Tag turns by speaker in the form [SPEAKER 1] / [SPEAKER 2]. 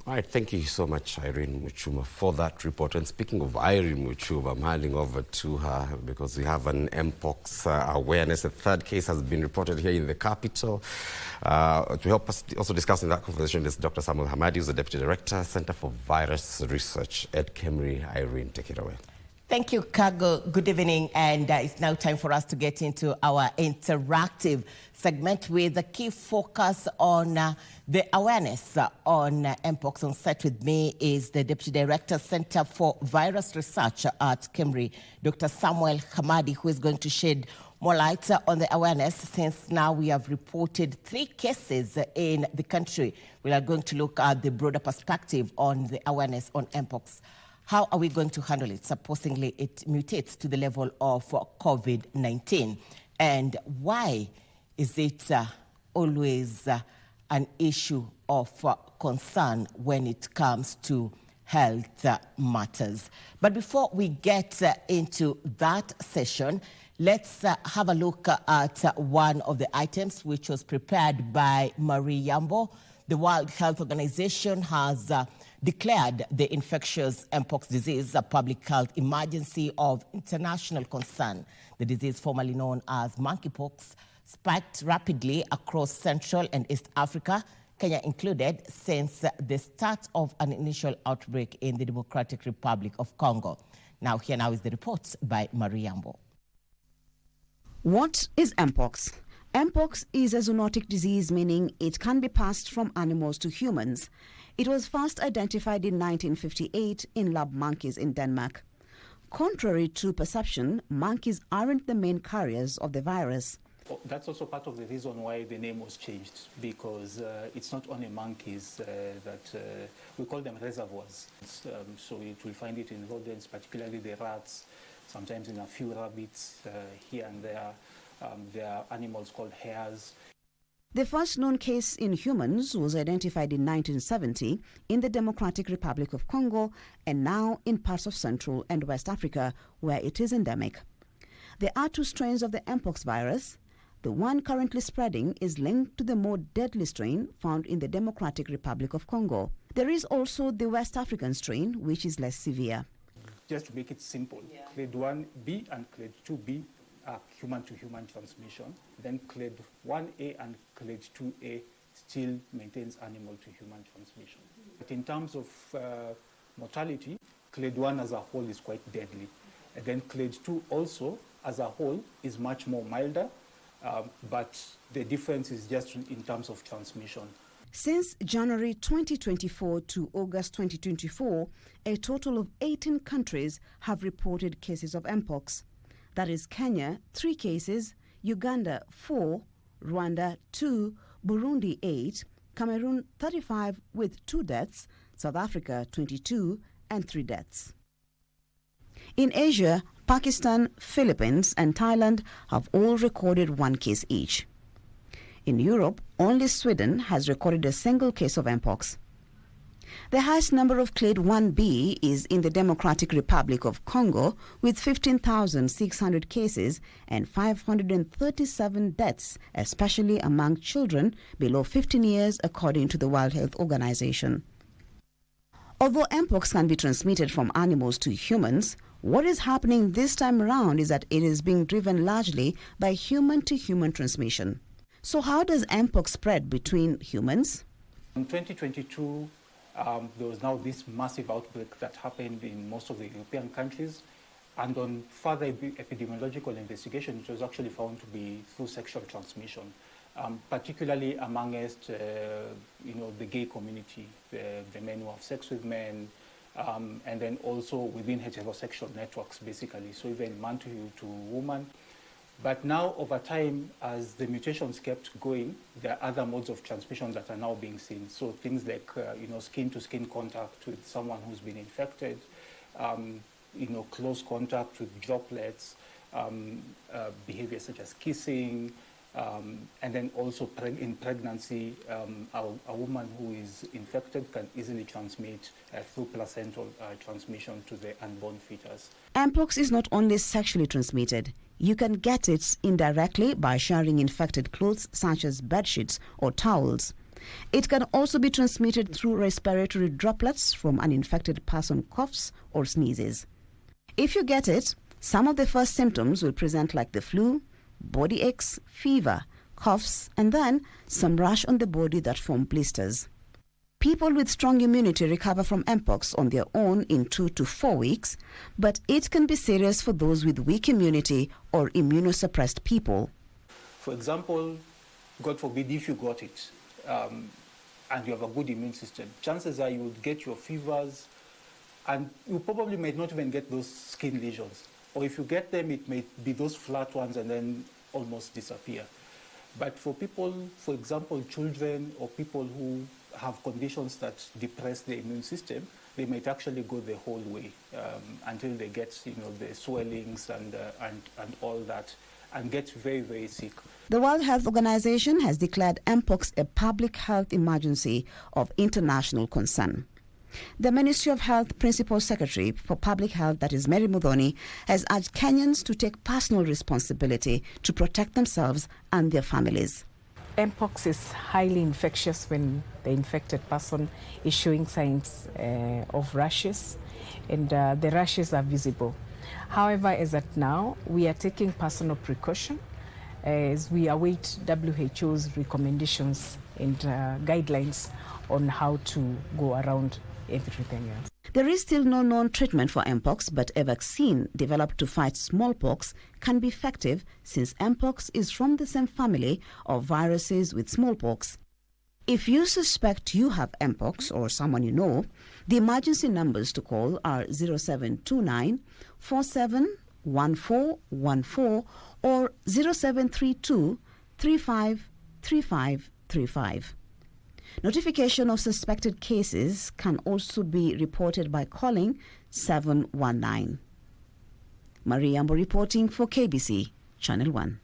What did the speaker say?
[SPEAKER 1] All right, thank you so much, Irene Muchuma, for that report. And speaking of Irene Muchuma, I'm handing over to her because we have an M-pox awareness. A third case has been reported here in the capital. To help us also discuss in that conversation is Dr. Samuel Hamadi, who's the Deputy Director, Center for Virus Research at KEMRI. Irene, take it away.
[SPEAKER 2] Thank you, Cargo. Good evening, and it's now time for us to get into our interactive segment with a key focus on the awareness on Mpox. On set with me is the Deputy Director, Center for Virus Research at KEMRI, Dr. Samuel Hamadi, who is going to shed more light on the awareness, since now we have reported 3 cases in the country. We are going to look at the broader perspective on the awareness on Mpox. How are we going to handle it? Supposingly, it mutates to the level of COVID-19. And why is it always an issue of concern when it comes to health matters? But before we get into that session, let's have a look at one of the items which was prepared by Marie Yambo. The World Health Organization has declared the infectious Mpox disease a public health emergency of international concern. The disease, formerly known as monkeypox, spiked rapidly across Central and East Africa, Kenya included, since the start of an initial outbreak in the Democratic Republic of Congo. Now is the report by Marie Yambo.
[SPEAKER 3] What is Mpox? Mpox is a zoonotic disease, meaning it can be passed from animals to humans. It was first identified in 1958 in lab monkeys in Denmark. Contrary to perception, monkeys aren't the main carriers of the virus.
[SPEAKER 4] That's also part of the reason why the name was changed, because it's not only monkeys that we call them reservoirs. So it will find it in rodents, particularly the rats, sometimes in a few rabbits here and there. There are animals called hares.
[SPEAKER 3] The first known case in humans was identified in 1970 in the Democratic Republic of Congo and now in parts of Central and West Africa, where it is endemic. There are 2 strains of the Mpox virus. The one currently spreading is linked to the more deadly strain found in the Democratic Republic of Congo. There is also the West African strain, which is less severe.
[SPEAKER 4] Just to make it simple, clade 1B and clade 2B are human-to-human transmission. Then clade 1A and clade 2A still maintains animal-to-human transmission. But in terms of mortality, clade 1 as a whole is quite deadly. And then clade 2 also as a whole is much more milder, but the difference is just in terms of transmission.
[SPEAKER 3] Since January 2024 to August 2024, a total of 18 countries have reported cases of Mpox. That is Kenya, 3 cases, Uganda, 4, Rwanda, 2, Burundi, 8, Cameroon, 35 with 2 deaths, South Africa, 22, and 3 deaths. In Asia, Pakistan, Philippines, and Thailand have all recorded 1 case each. In Europe, only Sweden has recorded a single case of Mpox. The highest number of clade 1B is in the Democratic Republic of Congo, with 15,600 cases and 537 deaths, especially among children below 15 years, according to the World Health Organization. Although Mpox can be transmitted from animals to humans, what is happening this time around is that it is being driven largely by human-to-human transmission. So how does Mpox spread between humans?
[SPEAKER 4] In 2022, there was now this massive outbreak that happened in most of the European countries, and on further epidemiological investigation, it was actually found to be through sexual transmission, particularly amongst the gay community, the men who have sex with men, and then also within heterosexual networks, basically, so even man to woman. But now, over time, as the mutations kept going, there are other modes of transmission that are now being seen. So things like, skin-to-skin contact with someone who's been infected, close contact with droplets, behavior such as kissing, and then also in pregnancy, a woman who is infected can easily transmit through placental transmission to the unborn fetus.
[SPEAKER 3] Mpox is not only sexually transmitted. You can get it indirectly by sharing infected clothes such as bedsheets or towels. It can also be transmitted through respiratory droplets from an infected person coughs or sneezes. If you get it, some of the first symptoms will present like the flu, body aches, fever, coughs, and then some rash on the body that form blisters. People with strong immunity recover from Mpox on their own in 2 to 4 weeks, but it can be serious for those with weak immunity or immunosuppressed people.
[SPEAKER 4] For example, God forbid, if you got it and you have a good immune system, chances are you would get your fevers, and you probably might not even get those skin lesions. Or if you get them, it may be those flat ones and then almost disappear. But for people, for example, children or people who have conditions that depress the immune system, they might actually go the whole way until they get, the swellings and all that, and get very, very sick.
[SPEAKER 3] The World Health Organization has declared Mpox a public health emergency of international concern. The Ministry of Health Principal Secretary for Public Health, that is Mary Muthoni, has urged Kenyans to take personal responsibility to protect themselves and their families.
[SPEAKER 5] Mpox is highly infectious when the infected person is showing signs of rashes, and the rashes are visible. However, as at now, we are taking personal precaution as we await WHO's recommendations and guidelines on how to go around everything else.
[SPEAKER 3] There is still no known treatment for Mpox, but a vaccine developed to fight smallpox can be effective since Mpox is from the same family of viruses with smallpox. If you suspect you have Mpox or someone you know, the emergency numbers to call are 0729 471414 or 0732 353535. Notification of suspected cases can also be reported by calling 719. Yambo reporting for KBC Channel 1.